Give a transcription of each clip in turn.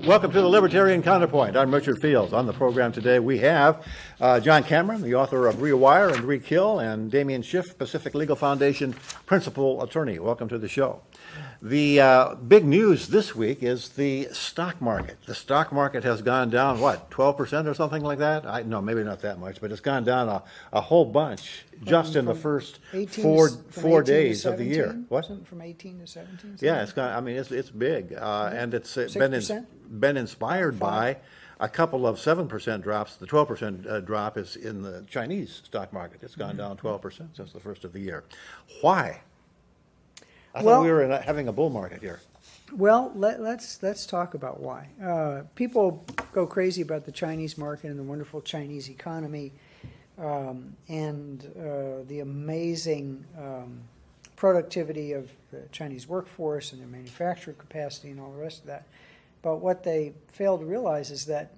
Welcome to the Libertarian Counterpoint. I'm Richard Fields. On the program today we have John Cameron, the author of Rewire and Rekill, and Damien Schiff, Pacific Legal Foundation Principal Attorney. Welcome to the show. The big news this week is the stock market. The stock market has gone down, what, 12% or something like that? No, maybe not that much, but it's gone down a whole bunch just in the first four days of the year. What? From 18 to 17? Yeah, it's gone. I mean, it's big, and it's been inspired by a couple of 7% drops. The 12% drop is in the Chinese stock market. It's gone down 12% since the first of the year. Why? I thought we were having a bull market here. Well, let's talk about why. People go crazy about the Chinese market and the wonderful Chinese economy, and the amazing productivity of the Chinese workforce and their manufacturing capacity and all the rest of that. But what they fail to realize is that,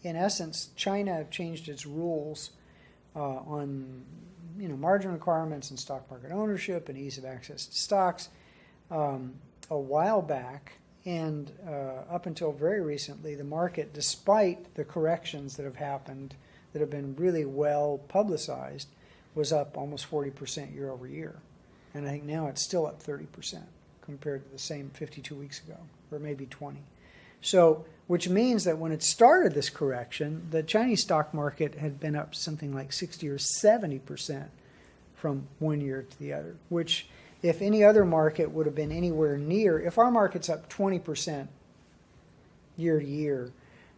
in essence, China changed its rules on margin requirements and stock market ownership and ease of access to stocks a while back, and up until very recently, the market, despite the corrections that have happened that have been really well publicized, was up almost 40% year over year. And I think now it's still up 30% compared to the same 52 weeks ago, or maybe 20. So, which means that when it started this correction, the Chinese stock market had been up something like 60 or 70% from one year to the other, which if any other market would have been anywhere near, if our market's up 20% year to year,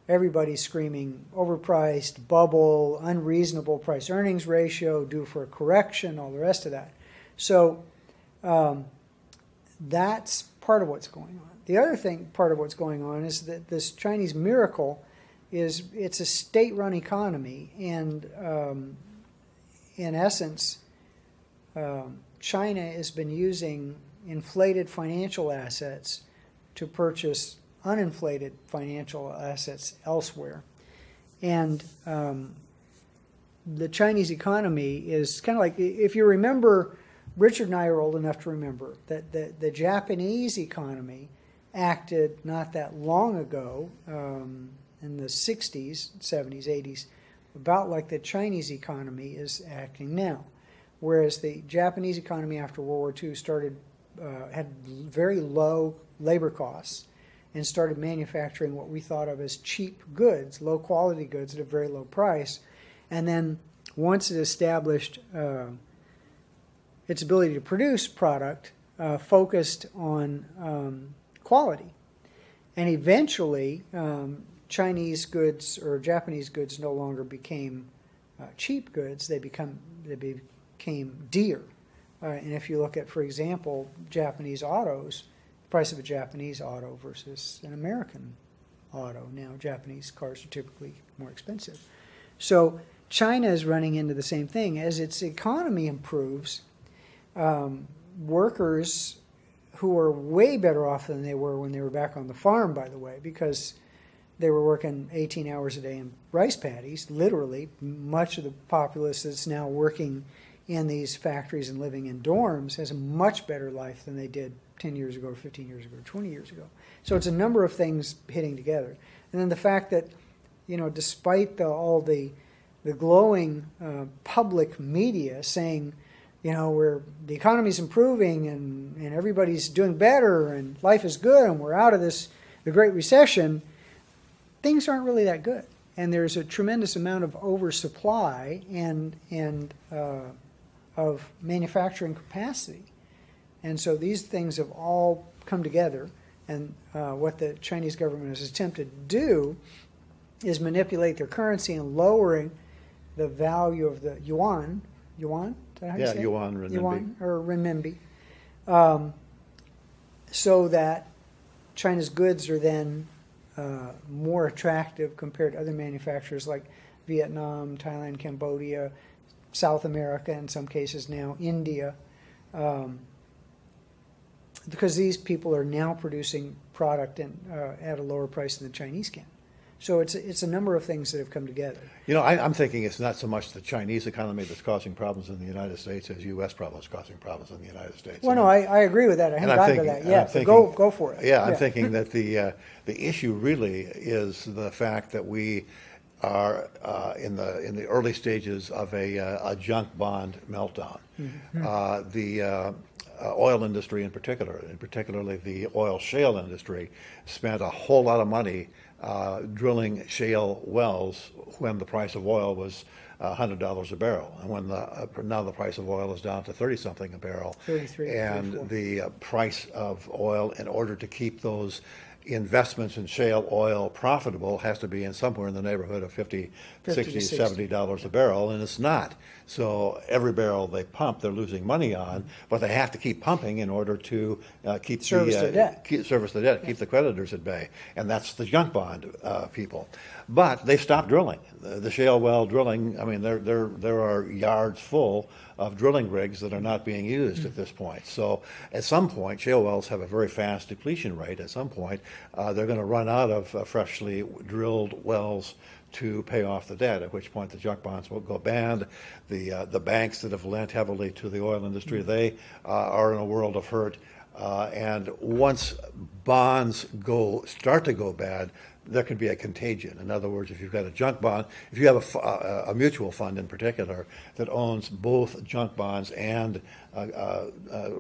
everybody's screaming overpriced, bubble, unreasonable price earnings ratio, due for a correction, all the rest of that. So that's part of what's going on. The other part of what's going on is that this Chinese miracle it's a state-run economy, and in essence, China has been using inflated financial assets to purchase uninflated financial assets elsewhere. And the Chinese economy is kind of like, if you remember, Richard and I are old enough to remember that the Japanese economy acted not that long ago, in the 60s, 70s, 80s, about like the Chinese economy is acting now. Whereas the Japanese economy after World War II had very low labor costs and started manufacturing what we thought of as cheap goods, low quality goods at a very low price. And then once it established its ability to produce product, focused on quality. And eventually, Chinese goods or Japanese goods no longer became cheap goods. They became dear. And if you look at, for example, Japanese autos, the price of a Japanese auto versus an American auto. Now, Japanese cars are typically more expensive. So China is running into the same thing. As its economy improves, workers who are way better off than they were when they were back on the farm, by the way, because they were working 18 hours a day in rice paddies, literally. Much of the populace that's now working in these factories and living in dorms has a much better life than they did 10 years ago, or 15 years ago, or 20 years ago. So it's a number of things hitting together. And then the fact that, despite all the glowing public media saying, the economy's improving and everybody's doing better and life is good and we're out of the Great Recession, things aren't really that good. And there's a tremendous amount of oversupply and of manufacturing capacity. And so these things have all come together. And what the Chinese government has attempted to do is manipulate their currency and lowering the value of the yuan. Yuan? Yeah, yuan, renminbi. Yuan or renminbi. So that China's goods are then more attractive compared to other manufacturers like Vietnam, Thailand, Cambodia, South America, in some cases now India, because these people are now producing product at a lower price than the Chinese can. So it's a number of things that have come together. I'm thinking it's not so much the Chinese economy that's causing problems in the United States as U.S. problems causing problems in the United States. Well, no, I agree with that. I haven't gotten to that yet. So go for it. Yeah, I'm thinking that the issue really is the fact that we are in the early stages of a junk bond meltdown. The oil industry in particular, and particularly the oil shale industry, spent a whole lot of money drilling shale wells when the price of oil was $100 a barrel, and when now the price of oil is down to 30-something a barrel, 33, and 34. the price of oil, in order to keep those investments in shale oil profitable, has to be in somewhere in the neighborhood of 50, 60, to 60. $70 a barrel, and it's not. So every barrel they pump, they're losing money on, but they have to keep pumping in order to keep Service the debt. service the debt, keep the creditors at bay, and that's the junk bond people. But they've stopped drilling. The shale well drilling, I mean, there are yards full of drilling rigs that are not being used at this point. So at some point, shale wells have a very fast depletion rate. At some point, they're going to run out of freshly drilled wells to pay off the debt, at which point the junk bonds will go banned. The banks that have lent heavily to the oil industry, they are in a world of hurt. And once bonds start to go bad, there can be a contagion. In other words, if you've got a junk bond, if you have a mutual fund in particular that owns both junk bonds and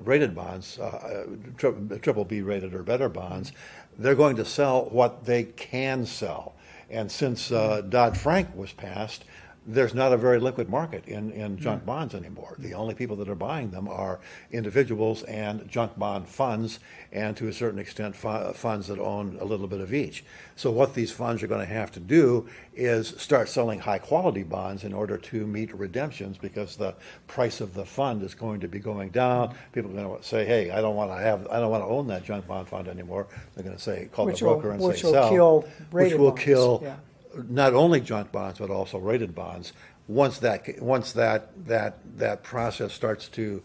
rated bonds, triple B rated or better bonds, they're going to sell what they can sell. And since Dodd-Frank was passed, there's not a very liquid market in junk bonds anymore. The only people that are buying them are individuals and junk bond funds, and to a certain extent funds that own a little bit of each. So what these funds are going to have to do is start selling high quality bonds in order to meet redemptions, because the price of the fund is going to be going down. People are going to say, hey, I don't want to own that junk bond fund anymore. They're going to say, call the broker and say sell. Which will kill not only junk bonds but also rated bonds. Once that process starts to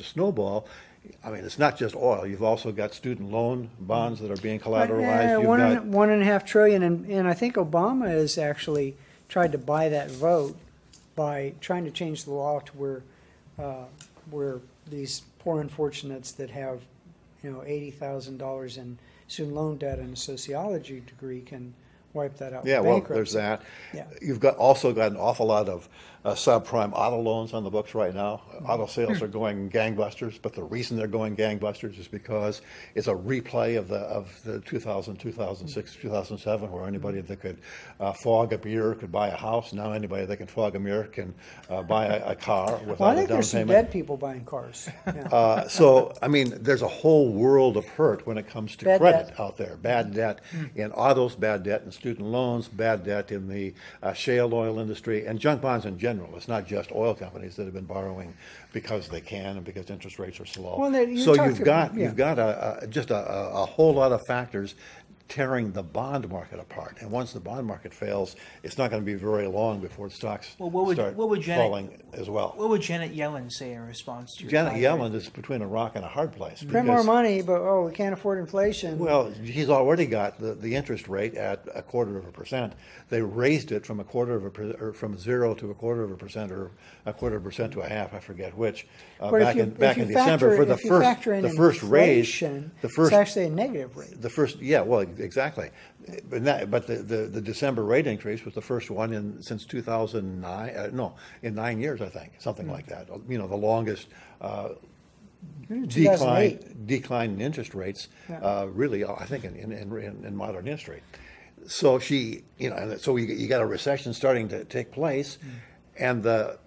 snowball, I mean, it's not just oil. You've also got student loan bonds that are being collateralized. $1.5 trillion, and I think Obama has actually tried to buy that vote by trying to change the law to where these poor unfortunates that have $80,000 in student loan debt and a sociology degree can wipe that out. Yeah, well, there's that. Yeah. You've also got an awful lot of subprime auto loans on the books right now. Auto sales are going gangbusters, but the reason they're going gangbusters is because it's a replay of the 2000, 2006, 2007, where anybody that could fog a mirror could buy a house. Now anybody that can fog a mirror can buy a car without Well, I a think down there's some payment. dead people buying cars. Yeah. So, I mean, there's a whole world of hurt when it comes to Bad credit debt. out there. Bad debt in autos, bad debt in student loans, bad debt in the shale oil industry, and junk bonds in general. It's not just oil companies that have been borrowing because they can and because interest rates are slow. Well, You've got just a whole lot of factors tearing the bond market apart. And once the bond market fails, it's not going to be very long before the stocks start falling as well. What would Janet Yellen say in response to your Janet tirade? Yellen is between a rock and a hard place. Print more because- money, but we can't afford inflation. Well, he's already got the interest rate at 1/4%. They raised it from from 0 to 1/4% or 1/4% to 1/2. I forget which. But Back in December for the first raise. It's actually a negative rate. The first, exactly. But the December rate increase was the first one since 2009. In 9 years, I think, something like that. The longest 2008. decline in interest rates, really, I think, in modern history. So so you got a recession starting to take place, and the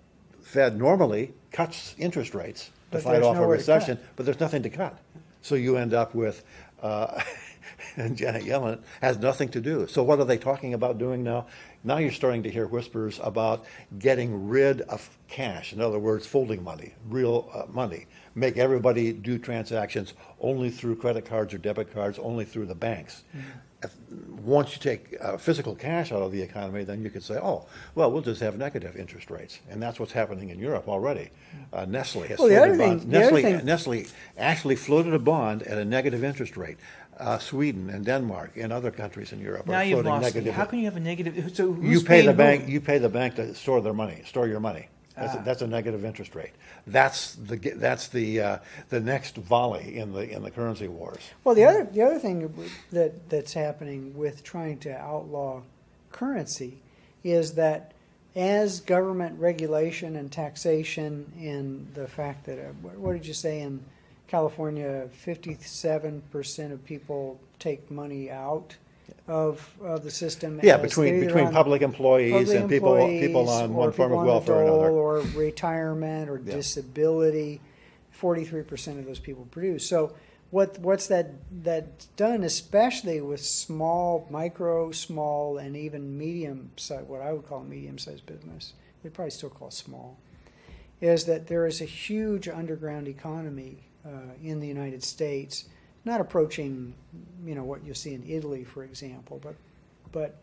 Fed normally cuts interest rates to But fight there's off a nowhere to recession, cut. but there's nothing to cut. So you end up with, and Janet Yellen has nothing to do. So what are they talking about doing now? Now you're starting to hear whispers about getting rid of cash. In other words, folding money, real money. Make everybody do transactions only through credit cards or debit cards, only through the banks. Once you take physical cash out of the economy, then you could say, oh, well, we'll just have negative interest rates. And that's what's happening in Europe already. Nestle has Well, the floated other bonds. thing- the other thing- Nestle actually floated a bond at a negative interest rate. Sweden and Denmark and other countries in Europe Now are you've floating lost me. negatively. How can you have a negative? So You who's pay the paying bank. who? You pay the bank to store your money. That's a negative interest rate. That's the next volley in the currency wars. Well, the other thing that's happening with trying to outlaw currency is that as government regulation and taxation and the fact that what did you say in California, 57% of people take money out of the system. Yeah, as they're either between on public employees and people on one form of welfare or another. or retirement or disability. 43% of those people produce. So what's that's done, especially with small, and even medium size, what I would call a medium-sized business, they probably still call it small, is that there is a huge underground economy in the United States, not approaching, what you see in Italy, for example, but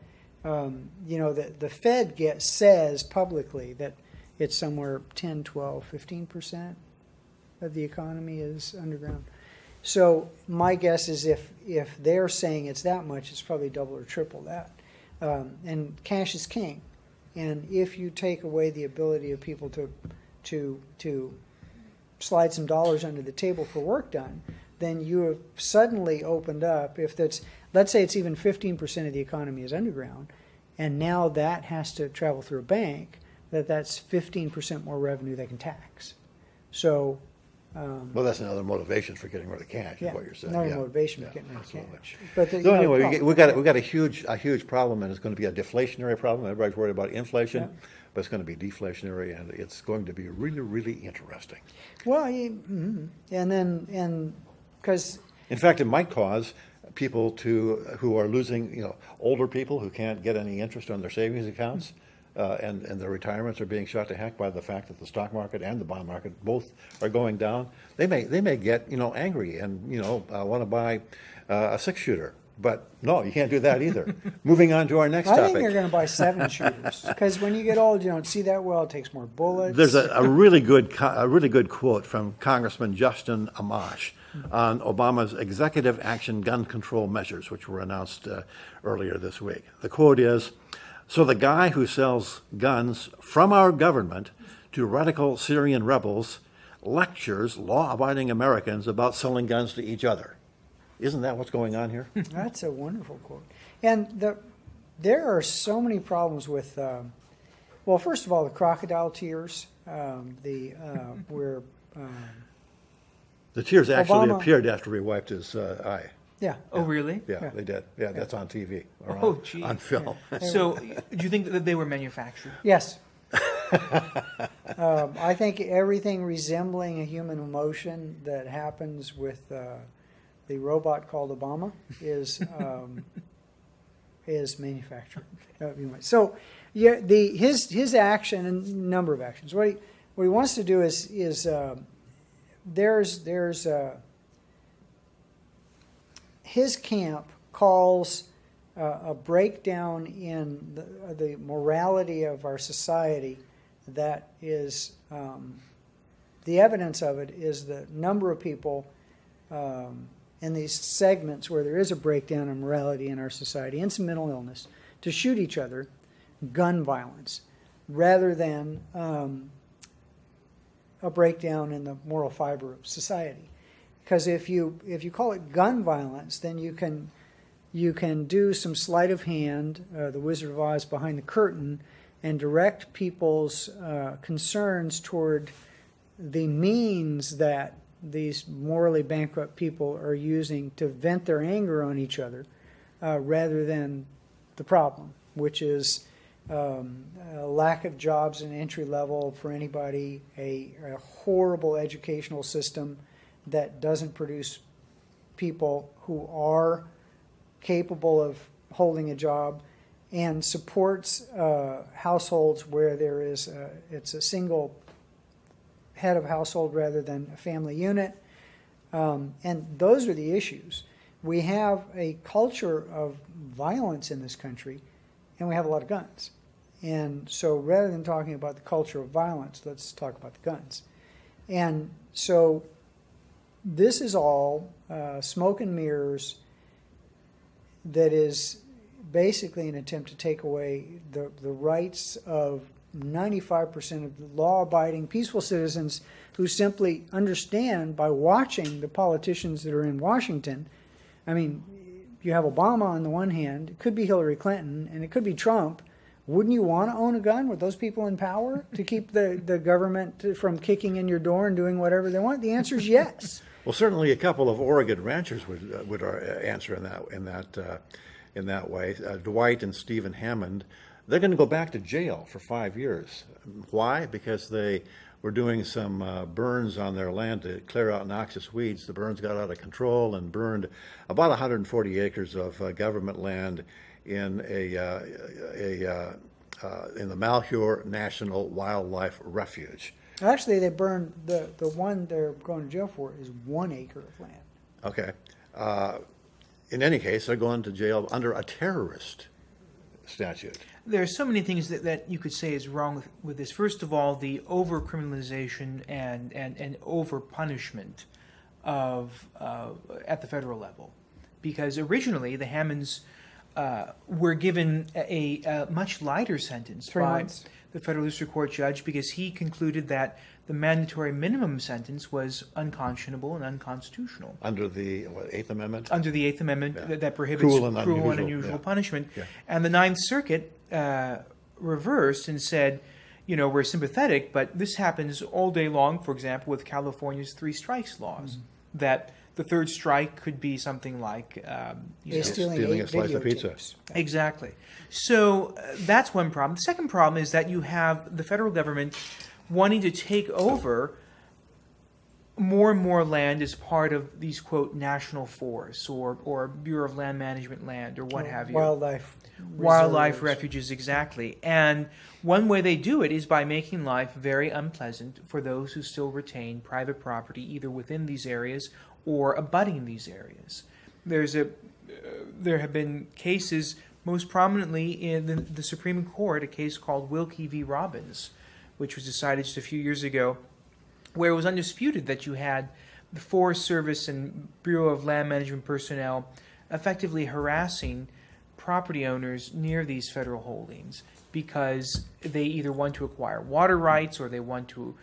the Fed says publicly that it's somewhere 10, 12, 15% of the economy is underground. So my guess is if they're saying it's that much, it's probably double or triple that. And cash is king. And if you take away the ability of people to slide some dollars under the table for work done, then you have suddenly opened up, let's say it's even 15% of the economy is underground, and now that has to travel through a bank, that's 15% more revenue they can tax. So, well, that's another motivation for getting rid of cash, is what you're saying. another Yeah. motivation Yeah, for getting rid of absolutely. cash. But So anyway, we got a huge problem, and it's going to be a deflationary problem. Everybody's worried about inflation, but it's going to be deflationary, and it's going to be really, really interesting. Well, and because In fact, it might cause people who are losing, older people who can't get any interest on their savings accounts, and their retirements are being shot to heck by the fact that the stock market and the bond market both are going down. They may get angry and want to buy a 6-shooter. But no, you can't do that either. Moving on to our next I topic. think they're going to buy 7 shooters because when you get old, you don't see that well. It takes more bullets. There's a really good quote from Congressman Justin Amash on Obama's executive action gun control measures, which were announced earlier this week. The quote is, "So the guy who sells guns from our government to radical Syrian rebels lectures law-abiding Americans about selling guns to each other." Isn't that what's going on here? That's a wonderful quote. And there are so many problems with, well, first of all, the crocodile tears, where The tears actually Obama- appeared after he wiped his eye. yeah. Oh, really? Yeah, they did. Yeah, that's on TV or Oh, gee. on film. So, do you think that they were manufactured? Yes. I think everything resembling a human emotion that happens with the robot called Obama is manufactured. So, yeah, his action and number of actions. What he wants to do is there's his camp calls a breakdown in the morality of our society that is the evidence of it is the number of people in these segments where there is a breakdown in morality in our society and some mental illness to shoot each other, gun violence, rather than a breakdown in the moral fiber of society. Because if you call it gun violence, then you can do some sleight of hand, the Wizard of Oz behind the curtain, and direct people's concerns toward the means that these morally bankrupt people are using to vent their anger on each other, rather than the problem, which is a lack of jobs and entry level for anybody, a horrible educational system that doesn't produce people who are capable of holding a job, and supports households where it's a single head of household rather than a family unit. And those are the issues. We have a culture of violence in this country, and we have a lot of guns. And so rather than talking about the culture of violence, let's talk about the guns. And so this is all smoke and mirrors that is basically an attempt to take away the rights of 95% of the law-abiding, peaceful citizens who simply understand by watching the politicians that are in Washington. I mean, you have Obama on the one hand, it could be Hillary Clinton, and it could be Trump. Wouldn't you want to own a gun with those people in power to keep the government from kicking in your door and doing whatever they want? The answer is yes. Well, certainly a couple of Oregon ranchers would answer in that way. Dwight and Steven Hammond, they're going to go back to jail for 5 years. Why? Because they were doing some burns on their land to clear out noxious weeds. The burns got out of control and burned about 140 acres of government land in the Malheur National Wildlife Refuge. Actually, they burned the one they're going to jail for is 1 acre of land. Okay. In any case, they're going to jail under a terrorist statute. There are so many things that you could say is wrong with this. First of all, the over-criminalization and over-punishment of at the federal level. Because originally, the Hammnonds were given a much lighter sentence 3 by months. the federal district court judge because he concluded that the mandatory minimum sentence was unconscionable and unconstitutional. Under the Eighth Amendment? Under the Eighth Amendment Yeah. that prohibits Cruel and unusual unusual, yeah. punishment. Yeah. And the Ninth Circuit reversed and said, we're sympathetic, but this happens all day long, for example, with California's 3 strikes laws, that the third strike could be something like Stealing stealing 8 a slice of pizza. videotapes. Exactly. So that's one problem. The second problem is that you have the federal government wanting to take over more and more land as part of these, quote, national forests or Bureau of Land Management land or what have you. Wildlife reserves. refuges, exactly. And one way they do it is by making life very unpleasant for those who still retain private property either within these areas or abutting these areas. There have been cases, most prominently in the Supreme Court, a case called Wilkie v. Robbins, which was decided just a few years ago, where it was undisputed that you had the Forest Service and Bureau of Land Management personnel effectively harassing property owners near these federal holdings because they either want to acquire water rights or they want to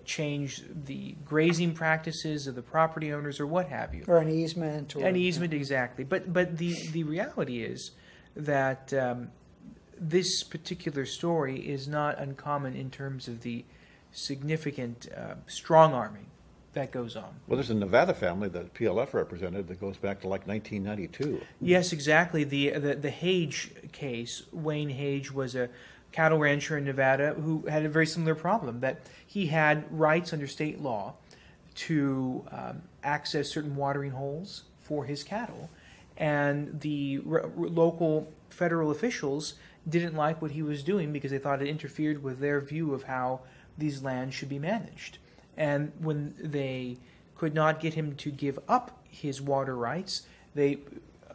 change the grazing practices of the property owners or what have you. Or an easement. An easement, exactly. But the reality is that this particular story is not uncommon in terms of the significant strong-arming that goes on. Well, there's a Nevada family that PLF represented that goes back to like 1992. Yes, exactly. The Hage case, Wayne Hage was a cattle rancher in Nevada who had a very similar problem, that he had rights under state law to access certain watering holes for his cattle, and the local federal officials didn't like what he was doing because they thought it interfered with their view of how these lands should be managed. And when they could not get him to give up his water rights, they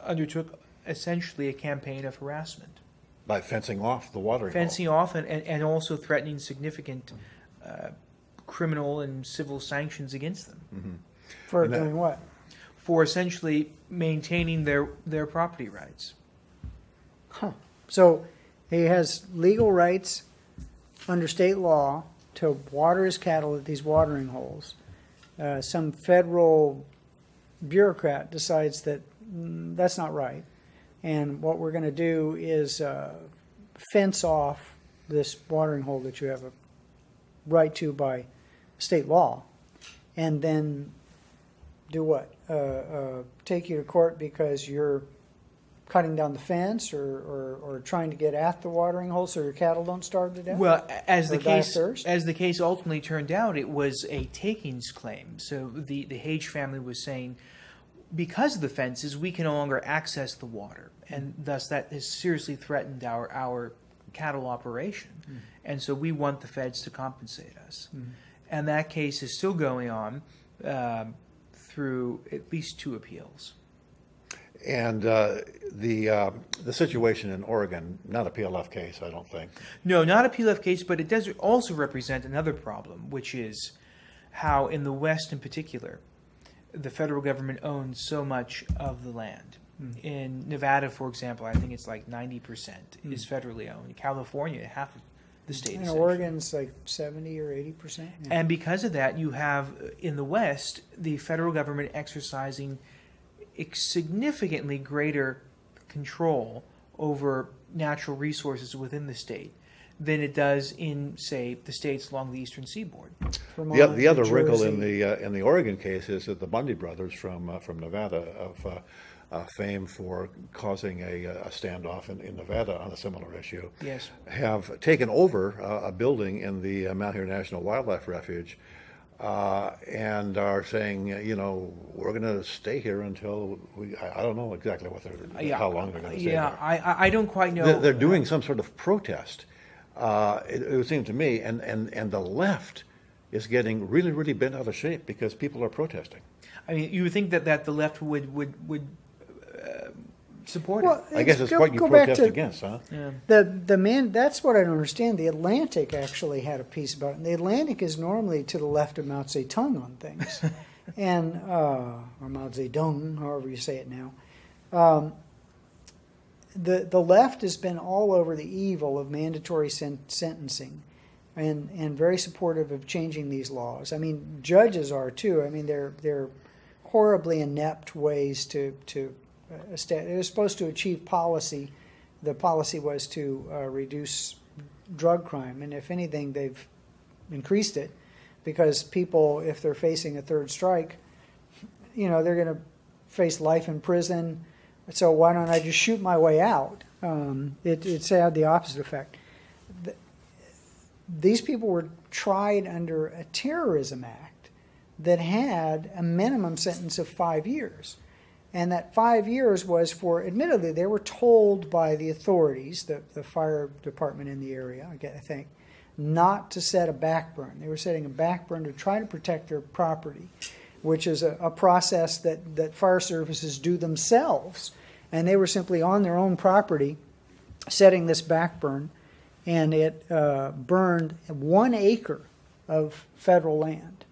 undertook essentially a campaign of harassment. By fencing off the watering hole. Fencing off and also threatening significant criminal and civil sanctions against them. Mm-hmm. For And that- doing what? For essentially maintaining their property rights. Huh. So he has legal rights under state law to water his cattle at these watering holes. Some federal bureaucrat decides that that's not right. And what we're going to do is fence off this watering hole that you have a right to by state law. And then do what? Take you to court because you're cutting down the fence or trying to get at the watering hole so your cattle don't starve to death? Well, as Or the die of case thirst? ultimately turned out, it was a takings claim. So the Hage family was saying, because of the fences, we can no longer access the water, and thus that has seriously threatened our cattle operation. And so we want the feds to compensate us. And that case is still going on through at least 2 appeals. And the situation in Oregon, not a PLF case, I don't think. No, not a PLF case, but it does also represent another problem, which is how in the West in particular, the federal government owns so much of the land. In Nevada, for example, I think it's like 90% is federally owned. In California, half of the state And is. Oregon's like 70 or 80%. Yeah. And because of that, you have in the West the federal government exercising significantly greater control over natural resources within the state than it does in, say, the states along the eastern seaboard. Vermont, The other New wrinkle Jersey. in the Oregon case is that the Bundy brothers from Nevada of fame for causing a standoff in Nevada on a similar issue, Yes. have taken over a building in the Malheur National Wildlife Refuge, and are saying, we're going to stay here until I don't know exactly how long they're going to stay Yeah, there. I don't quite know. They're doing some sort of protest. It would seem to me, and the left is getting really, really bent out of shape because people are protesting. I mean, you would think that the left would support Well, it. I guess it's go- what you go back protest to- against, huh? Yeah. The man, that's what I don't understand. The Atlantic actually had a piece about it. And the Atlantic is normally to the left of Mao Zedong on things, and or Mao Zedong, however you say it now. The left has been all over the evil of mandatory sentencing, and very supportive of changing these laws. I mean, judges are too. I mean, they're horribly inept ways to they're supposed to achieve policy. The policy was to reduce drug crime, and if anything, they've increased it because people, if they're facing a third strike, they're going to face life in prison. So why don't I just shoot my way out? It's had the opposite effect. These people were tried under a terrorism act that had a minimum sentence of 5 years. And that 5 years was for, admittedly, they were told by the authorities, the fire department in the area, I think, not to set a backburn. They were setting a backburn to try to protect their property, which is a process that fire services do themselves. And they were simply on their own property setting this backburn, and it burned 1 acre of federal land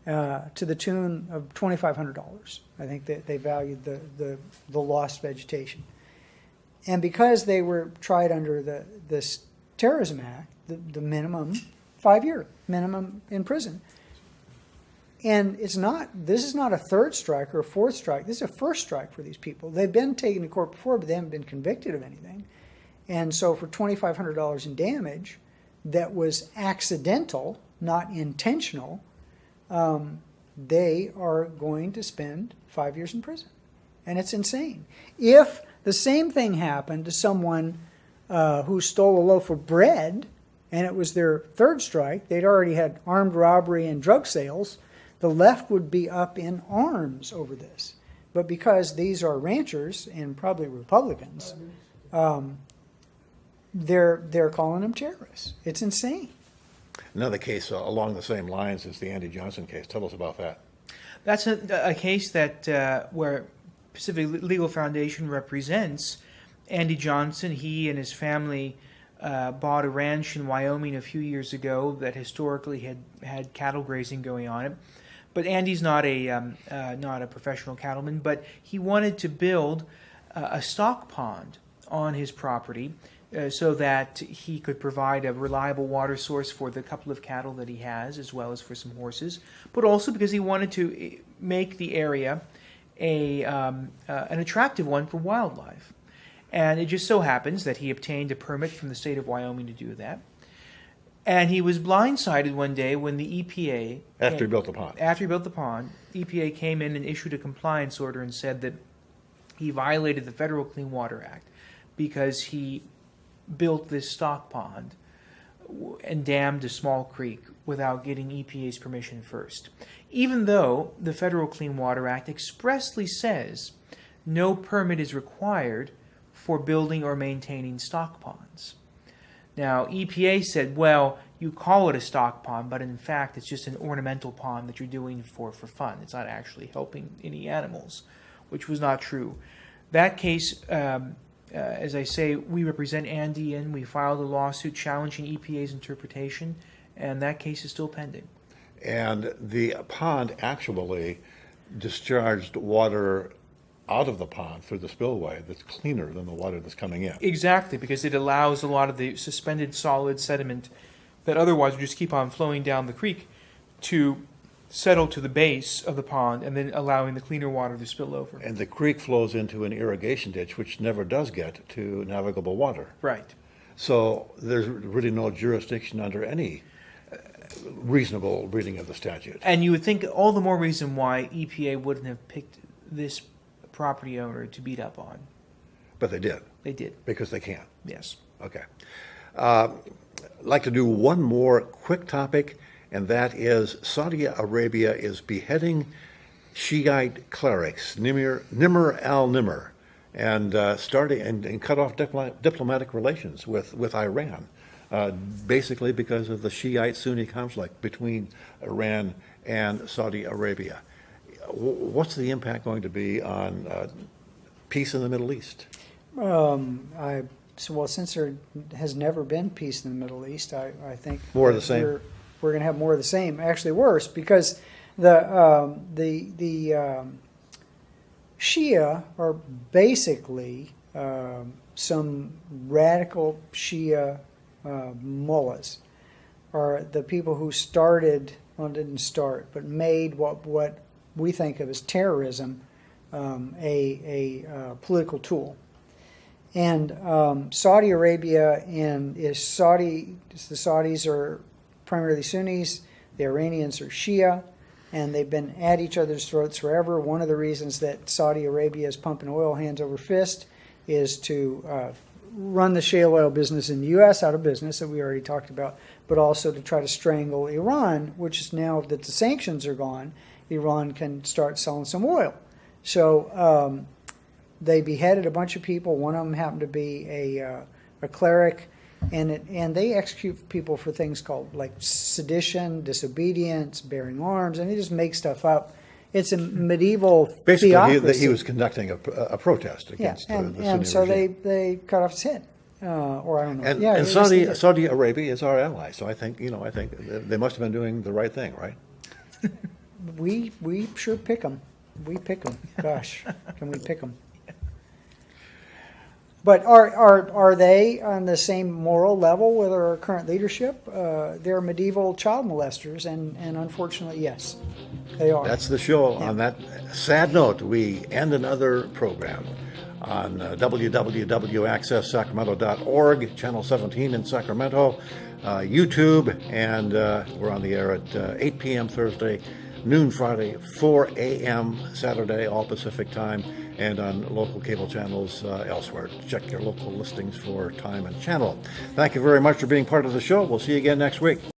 to the tune of $2,500. I think that they valued the lost vegetation. And because they were tried under this terrorism act, the minimum 5-year minimum in prison. And this is not a third strike or a fourth strike. This is a first strike for these people. They've been taken to court before, but they haven't been convicted of anything. And so for $2,500 in damage that was accidental, not intentional, they are going to spend 5 years in prison. And it's insane. If the same thing happened to someone who stole a loaf of bread and it was their third strike, they'd already had armed robbery and drug sales, the left would be up in arms over this. But because these are ranchers and probably Republicans, they're calling them terrorists. It's insane. Another case along the same lines is the Andy Johnson case. Tell us about that. That's a case that where Pacific Legal Foundation represents Andy Johnson. He and his family bought a ranch in Wyoming a few years ago that historically had cattle grazing going on it. But Andy's not a professional cattleman, but he wanted to build a stock pond on his property so that he could provide a reliable water source for the couple of cattle that he has, as well as for some horses, but also because he wanted to make the area an attractive one for wildlife. And it just so happens that he obtained a permit from the state of Wyoming to do that. And he was blindsided one day when the EPA... After he built the pond. After he built the pond, EPA came in and issued a compliance order and said that he violated the Federal Clean Water Act because he built this stock pond and dammed a small creek without getting EPA's permission first. Even though the Federal Clean Water Act expressly says no permit is required for building or maintaining stock ponds. Now, EPA said, well, you call it a stock pond, but in fact it's just an ornamental pond that you're doing for fun. It's not actually helping any animals, which was not true. That case, as I say, we represent Andy, and we filed a lawsuit challenging EPA's interpretation, and that case is still pending. And the pond actually discharged water out of the pond through the spillway that's cleaner than the water that's coming in. Exactly, because it allows a lot of the suspended solid sediment that otherwise would just keep on flowing down the creek to settle to the base of the pond and then allowing the cleaner water to spill over. And the creek flows into an irrigation ditch, which never does get to navigable water. Right. So there's really no jurisdiction under any reasonable reading of the statute. And you would think all the more reason why EPA wouldn't have picked this property owner to beat up on. But they did, They did. because they can. Yes. Okay. I'd like to do one more quick topic, and that is Saudi Arabia is beheading Shiite clerics, Nimr al Nimr, and starting and cut off diplomatic relations with Iran, basically because of the Shiite-Sunni conflict between Iran and Saudi Arabia. What's the impact going to be on peace in the Middle East? Since there has never been peace in the Middle East, I think More of the same? We're going to have more of the same. Actually, worse, because the Shia are basically some radical Shia mullahs, are the people who started, well, didn't start, but made what we think of as terrorism a political tool. And Saudi Arabia the Saudis are primarily Sunnis, the Iranians are Shia, and they've been at each other's throats forever. One of the reasons that Saudi Arabia is pumping oil hands over fist is to run the shale oil business in the U.S. out of business that we already talked about, but also to try to strangle Iran, which is now that the sanctions are gone, Iran can start selling some oil. So they beheaded a bunch of people. One of them happened to be a cleric, and they execute people for things called like sedition, disobedience, bearing arms, and they just make stuff up. It's a medieval Basically, theocracy. he was conducting a protest against the Sunni so regime. they cut off his head, or I don't know. And, yeah, and it was- Saudi Arabia is our ally, so I think they must have been doing the right thing, right? we sure pick them. We pick them. Gosh, can we pick them? But are they on the same moral level with our current leadership? They're medieval child molesters, and unfortunately, yes, they are. That's the show. On that sad note, we end another program on www.accesssacramento.org, Channel 17 in Sacramento, YouTube, and we're on the air at 8 p.m. Thursday, noon Friday, 4 a.m. Saturday, all Pacific time, and on local cable channels elsewhere. Check your local listings for time and channel. Thank you very much for being part of the show. We'll see you again next week.